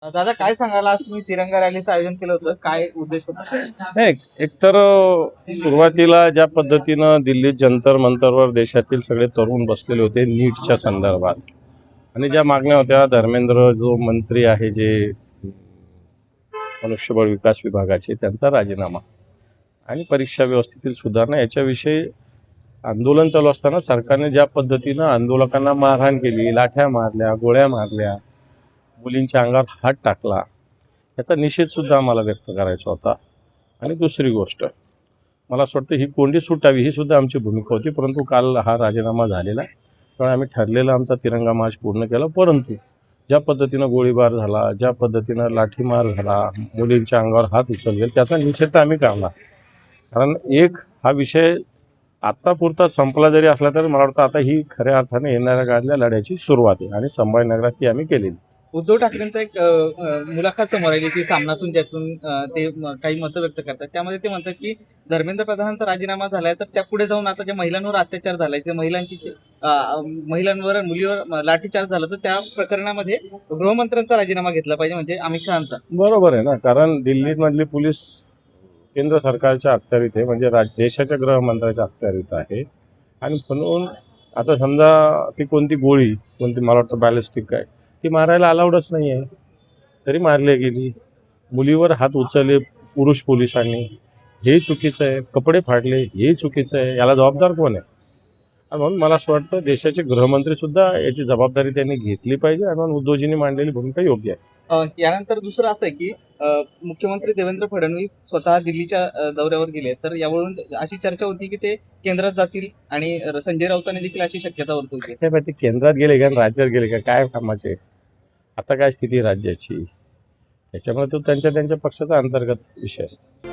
दादा काय सांगाल, आज तुम्ही तिरंगा रॅलीचं आयोजन केलं होतं, काय उद्देश होता? नाही, एकतर सुरुवातीला ज्या पद्धतीनं दिल्लीत जंतर मंतरवर देशातील सगळे तरुण बसलेले होते नीटच्या संदर्भात आणि ज्या मागण्या होत्या, धर्मेंद्र जो मंत्री आहे जे मनुष्यबळ विकास विभागाचे, त्यांचा राजीनामा आणि परीक्षा व्यवस्थेतील सुधारणा याच्याविषयी आंदोलन चालू असताना सरकारने ज्या पद्धतीनं आंदोलकांना मारहाण केली, लाठ्या मारल्या, गोळ्या मारल्या, मुलींच्या अंगावर हात टाकला, याचा निषेधसुद्धा आम्हाला व्यक्त करायचा होता. आणि दुसरी गोष्ट, मला असं वाटतं ही कोंडी सुटावी ही सुद्धा आमची भूमिका होती, परंतु काल हा राजीनामा झालेला आहे. त्यामुळे आम्ही ठरलेला आमचा तिरंगा मार्च पूर्ण केला. परंतु ज्या पद्धतीनं गोळीबार झाला, ज्या पद्धतीनं लाठीमार झाला, मुलींच्या अंगावर हात उचलले, त्याचा निषेध तर आम्ही करणार. कारण एक हा विषय आत्तापुरता संपला जरी असला तरी मला वाटतं आता ही खऱ्या अर्थाने येणाऱ्या काळातल्या लढ्याची सुरुवात आहे आणि संभाजीनगरात ती आम्ही केलेली. उद्धव ठाकरेंचा एक मुलाखत समोर आली की सामनातून ज्यातून ते काही मतं व्यक्त करतात. त्यामध्ये ते म्हणतात की धर्मेंद्र प्रधानांचा राजीनामा झालाय, तर त्या पुढे जाऊन आता ज्या महिलांवर अत्याचार झालाय, त्या महिलांवर मुलीवर लाठीचार्ज झाला, तर त्या प्रकरणामध्ये गृहमंत्र्यांचा राजीनामा घेतला पाहिजे, म्हणजे अमित शहाचा. बरोबर आहे ना, कारण दिल्लीमधली पोलीस केंद्र सरकारच्या अखत्यारीत आहे, म्हणजे देशाच्या गृहमंत्र्याच्या अखत्यारीत आहे. आणि म्हणून आता समजा ती कोणती गोळी, कोणती मला वाटतं बॅलिस्टिक आहे, ती मारायला अलाउडच नाही आहे, तरी मारली गेली. मुलीवर हात उचलले पुरुष पोलिसांनी, हे चुकीचं आहे. कपडे फाडले, हे चुकीचं आहे. याला जबाबदार कोण आहे? आणि म्हणून मला असं वाटतं देशाचे गृहमंत्रीसुद्धा याची जबाबदारी त्यांनी घेतली पाहिजे आणि म्हणून उद्धवजींनी मांडलेली भूमिका योग्य आहे. यानंतर दुसरं असं आहे की मुख्यमंत्री देवेंद्र फडणवीस स्वतः दिल्लीच्या दौऱ्यावर गेले, तर यावरून अशी चर्चा होती की ते केंद्रात जातील आणि संजय राऊतांनी देखील अशी शक्यता वर्तवली. काय माहिती केंद्रात गेले का राज्यात गेले का, काय कामाचे? आता काय स्थिती राज्याची, त्याच्यामुळे तो त्यांच्या पक्षाचा अंतर्गत विषय आहे.